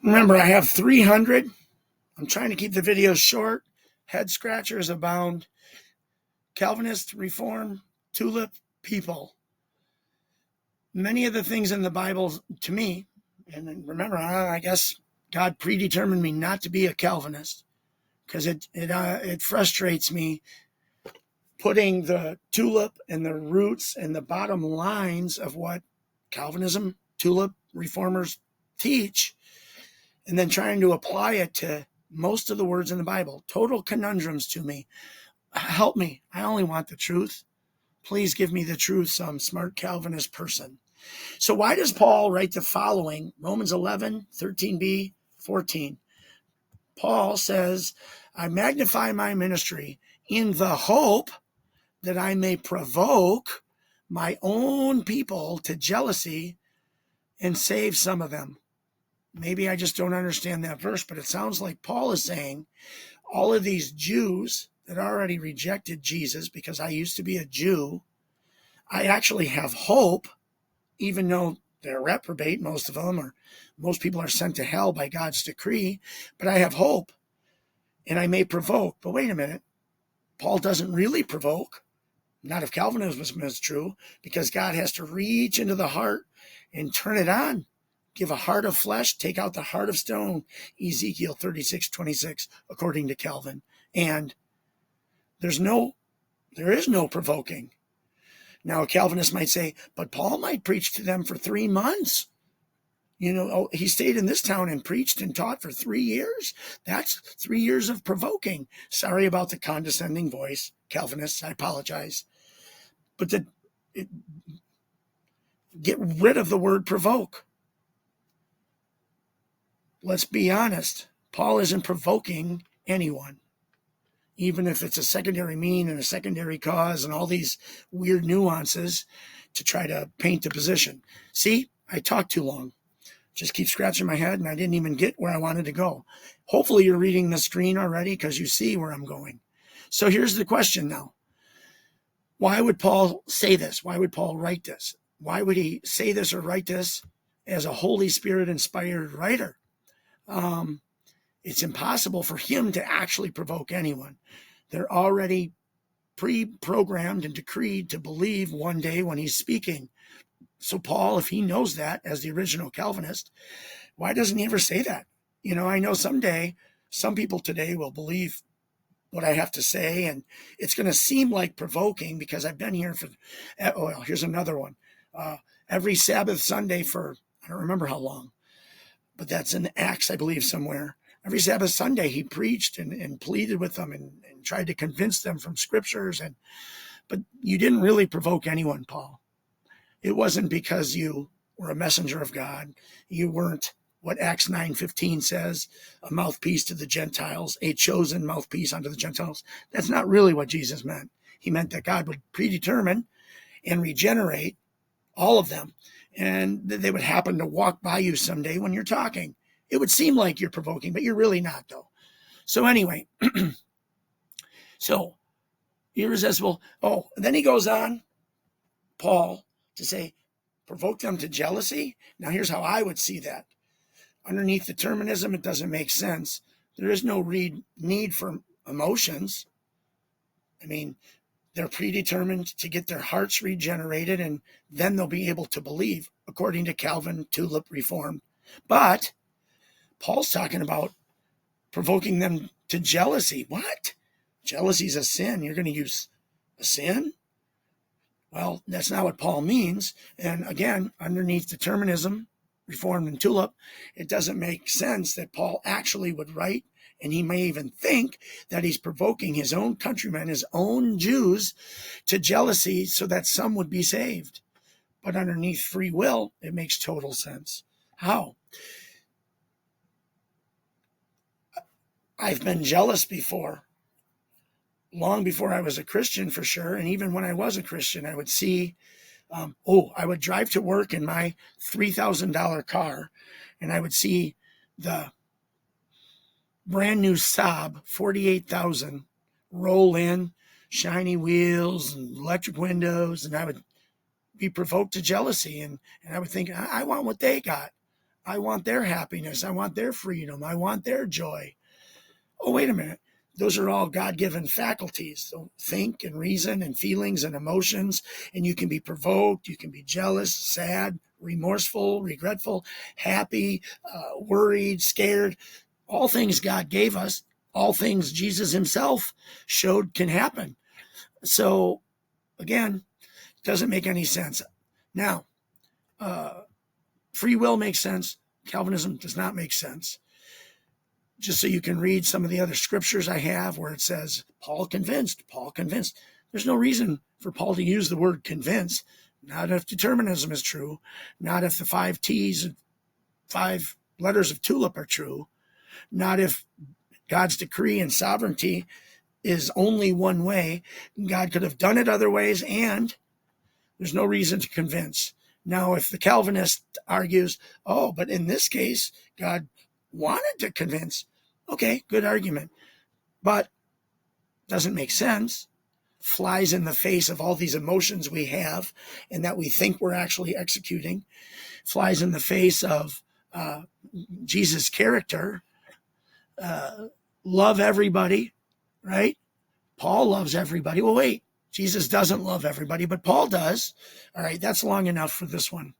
Remember, I have 300. I'm trying to keep the videos short. Head scratchers abound. Calvinist, Reform, Tulip, people. Many of the things in the Bible, to me, and remember, I guess God predetermined me not to be a Calvinist because it frustrates me putting the tulip and the roots and the bottom lines of what Calvinism, tulip, reformers teach, and then trying to apply it to most of the words in the Bible. Total conundrums to me. Help me. I only want the truth. Please give me the truth, some smart Calvinist person. So why does Paul write the following? Romans 11, 13b, 14. Paul says, I magnify my ministry in the hope that I may provoke my own people to jealousy and save some of them. Maybe I just don't understand that verse, but it sounds like Paul is saying all of these Jews that already rejected Jesus, because I used to be a Jew, I actually have hope, even though they're reprobate, most of them, or most people are sent to hell by God's decree, but I have hope, and I may provoke. But wait a minute, Paul doesn't really provoke. Not if Calvinism is true, because God has to reach into the heart and turn it on. Give a heart of flesh, take out the heart of stone, Ezekiel 36:26, according to Calvin. And there is no provoking. Now, a Calvinist might say, but Paul might preach to them for 3 months. He stayed in this town and preached and taught for 3 years. That's 3 years of provoking. Sorry about the condescending voice, Calvinists, I apologize. But get rid of the word provoke. Let's be honest. Paul isn't provoking anyone, even if it's a secondary meaning and a secondary cause and all these weird nuances to try to paint the position. See, I talked too long. Just keep scratching my head, and I didn't even get where I wanted to go. Hopefully you're reading the screen already because you see where I'm going. So here's the question now. Why would Paul say this? Why would Paul write this? Why would he say this or write this as a Holy Spirit-inspired writer? It's impossible for him to actually provoke anyone. They're already pre-programmed and decreed to believe one day when he's speaking. So Paul, if he knows that as the original Calvinist, why doesn't he ever say that? I know someday, some people today will believe what I have to say, and it's going to seem like provoking because I've been here for, here's another one. Every Sabbath Sunday for, I don't remember how long, but that's in Acts, I believe, somewhere. Every Sabbath Sunday, he preached and pleaded with them and tried to convince them from scriptures. But you didn't really provoke anyone, Paul. It wasn't because you were a messenger of God. You weren't what Acts 9:15 says, a mouthpiece to the Gentiles, a chosen mouthpiece unto the Gentiles. That's not really what Jesus meant. He meant that God would predetermine and regenerate all of them, and they would happen to walk by you someday when you're talking. It would seem like you're provoking, but you're really not, though. So anyway, so irresistible. Oh, and then he goes on, Paul, to say, provoke them to jealousy. Now, here's how I would see that. Underneath determinism, it doesn't make sense. There is no need for emotions. I mean, they're predetermined to get their hearts regenerated, and then they'll be able to believe, according to Calvin, Tulip, Reformed. But Paul's talking about provoking them to jealousy. What? Jealousy is a sin. You're going to use a sin? Well, that's not what Paul means. And again, underneath determinism, Reformed and Tulip, it doesn't make sense that Paul actually would write, and he may even think that he's provoking his own countrymen, his own Jews, to jealousy so that some would be saved. But underneath free will, it makes total sense. How? I've been jealous before, long before I was a Christian for sure. And even when I was a Christian, I would see, I would drive to work in my $3,000 car, and I would see the brand new Saab 48,000 roll in, shiny wheels and electric windows, and I would be provoked to jealousy, and I would think, I want what they got. I want their happiness. I want their freedom. I want their joy. Oh, wait a minute. Those are all God-given faculties. So think and reason and feelings and emotions, and you can be provoked, you can be jealous, sad, remorseful, regretful, happy, worried, scared. All things God gave us, all things Jesus himself showed can happen. So, again, it doesn't make any sense. Now, free will makes sense. Calvinism does not make sense. Just so you can read some of the other scriptures I have where it says, Paul convinced, Paul convinced. There's no reason for Paul to use the word convince. Not if determinism is true. Not if the 5 T's and 5 letters of tulip are true. Not if God's decree and sovereignty is only one way. God could have done it other ways, and there's no reason to convince. Now, if the Calvinist argues, oh, but in this case, God wanted to convince, okay, good argument, but doesn't make sense, flies in the face of all these emotions we have and that we think we're actually executing, flies in the face of Jesus' character, love everybody, right? Paul loves everybody. Well, wait, Jesus doesn't love everybody, but Paul does. All right, that's long enough for this one.